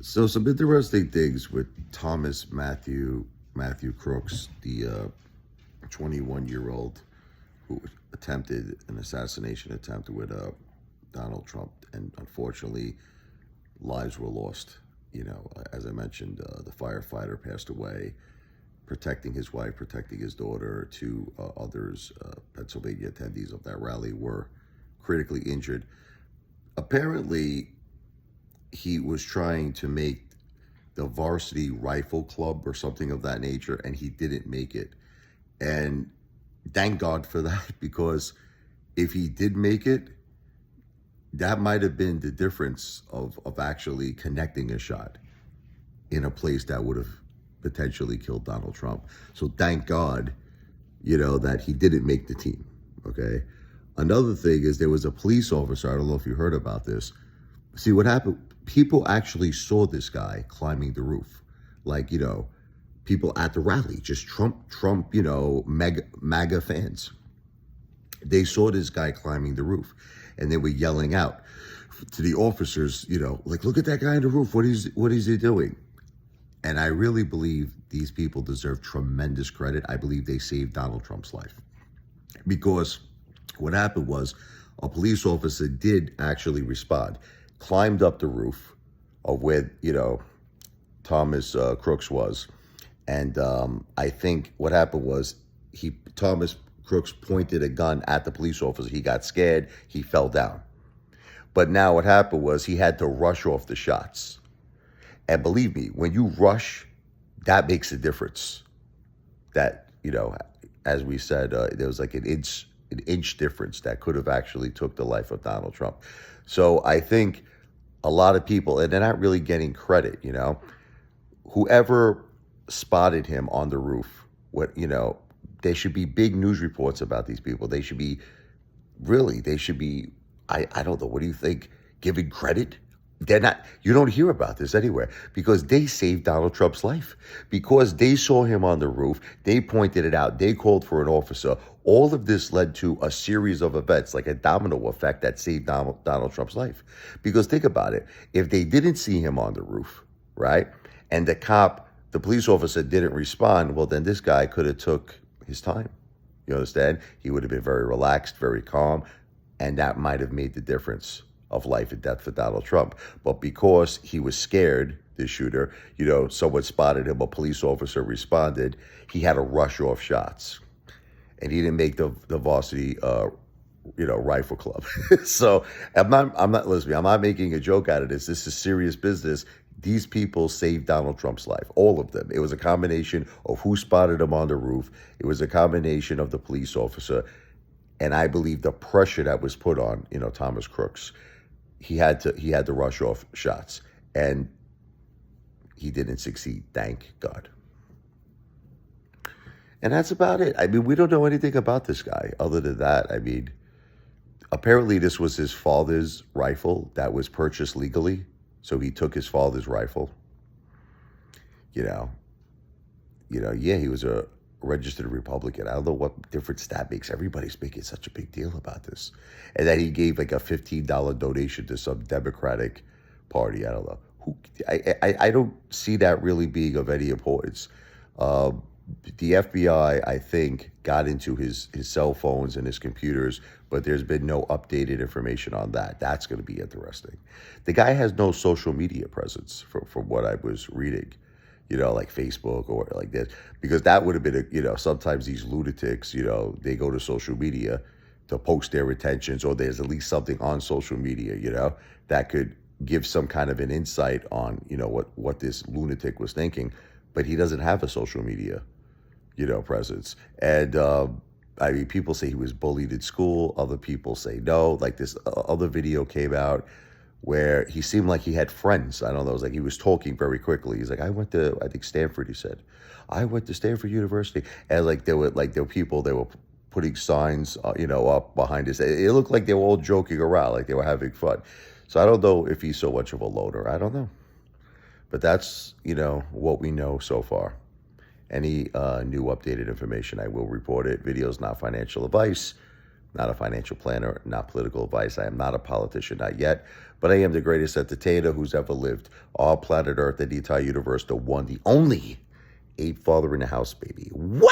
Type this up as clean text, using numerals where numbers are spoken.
So some interesting things with Matthew Crooks, the 21-year-old who attempted an assassination attempt with Donald Trump, and unfortunately, lives were lost. As I mentioned, the firefighter passed away, protecting his wife, protecting his daughter. Two others, Pennsylvania attendees of that rally, were critically injured. Apparently, he was trying to make the varsity rifle club or something of that nature, and he didn't make it. And thank God for that, because if he did make it, that might have been the difference of actually connecting a shot in a place that would have potentially killed Donald Trump. So thank God, that he didn't make the team, okay? Another thing is there was a police officer, I don't know if you heard about this. See, what happened, people actually saw this guy climbing the roof. Like, people at the rally, just Trump, MAGA fans. They saw this guy climbing the roof, and they were yelling out to the officers, like, look at that guy on the roof. What is he doing? And I really believe these people deserve tremendous credit. I believe they saved Donald Trump's life, because what happened was a police officer did actually respond, climbed up the roof of where, Thomas Crooks was. And I think what happened was Thomas Crooks pointed a gun at the police officer. He got scared. He fell down. But now what happened was he had to rush off the shots. And believe me, when you rush, that makes a difference. That, as we said, there was like an inch difference that could have actually took the life of Donald Trump. So I think a lot of people, and they're not really getting credit, whoever spotted him on the roof, there should be big news reports about these people. They should be, I don't know, what do you think, giving credit? They're not, you don't hear about this anywhere, because they saved Donald Trump's life, because they saw him on the roof. They pointed it out. They called for an officer. All of this led to a series of events, like a domino effect, that saved Donald Trump's life. Because think about it. If they didn't see him on the roof, right, and the police officer didn't respond, well, then this guy could have took his time. You understand? He would have been very relaxed, very calm, and that might have made the difference of life and death for Donald Trump. But because he was scared, the shooter, someone spotted him, a police officer responded, he had to rush off shots. And he didn't make the varsity rifle club. So I'm not listening. I'm not making a joke out of this. This is serious business. These people saved Donald Trump's life, all of them. It was a combination of who spotted him on the roof. It was a combination of the police officer. And I believe the pressure that was put on, Thomas Crooks, he had to rush off shots, and he didn't succeed. Thank God. And that's about it. I mean, we don't know anything about this guy other than that. I mean, apparently this was his father's rifle that was purchased legally. So he took his father's rifle. He was a registered Republican. I don't know what difference that makes. Everybody's making such a big deal about this. And then he gave like a $15 donation to some Democratic party. I don't know. I don't see that really being of any importance. The FBI, I think, got into his cell phones and his computers, but there's been no updated information on that. That's going to be interesting. The guy has no social media presence, from what I was reading, like Facebook or like this, because that would have been, sometimes these lunatics, they go to social media to post their intentions, or there's at least something on social media, that could give some kind of an insight on, what this lunatic was thinking. But he doesn't have a social media, presence. And I mean, people say he was bullied at school. Other people say no. Like this other video came out where he seemed like he had friends. I don't know. It was like he was talking very quickly. He's like, I went to, I think, Stanford, he said. I went to Stanford University. And there were people, they were putting signs, up behind us. It looked like they were all joking around, like they were having fun. So I don't know if he's so much of a loner. I don't know. But that's, what we know so far. Any new updated information, I will report it. Video's not financial advice. not a financial planner, not political advice. I am not a politician, not yet, but I am the greatest entertainer who's ever lived. All planet Earth and the entire universe, the one, the only Apefather in the house, baby. Wow!